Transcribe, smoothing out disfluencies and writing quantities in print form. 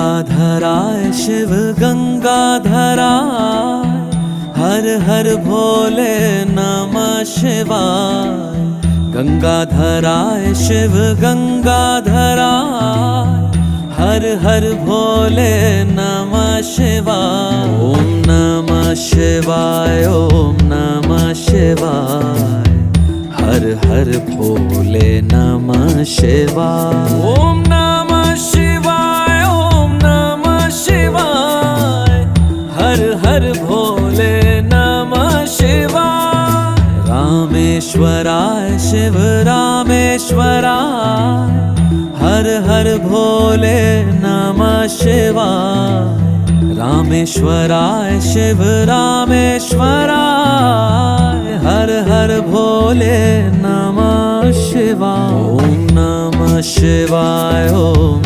गंगाधराय शिव गंगाधराय, हर हर भोले नमः शिवाय। गंगाधराय शिव गंगाधराय, हर हर भोले नमः शिवाय। ओम नमः शिवाय, ओम नमः शिवाय, हर हर भोले नमः शिवाय। ओम नमः शिवाय, ओम नमः शिवाय, हर हर भोले नमः शिवाय। रामेश्वराय शिव रामेश्वराय, हर हर भोले नमः शिवाय। रामेश्वराय शिव रामेश्वराय, हर हर भोले नमः शिवाय। ओम नमः शिवाय, ओम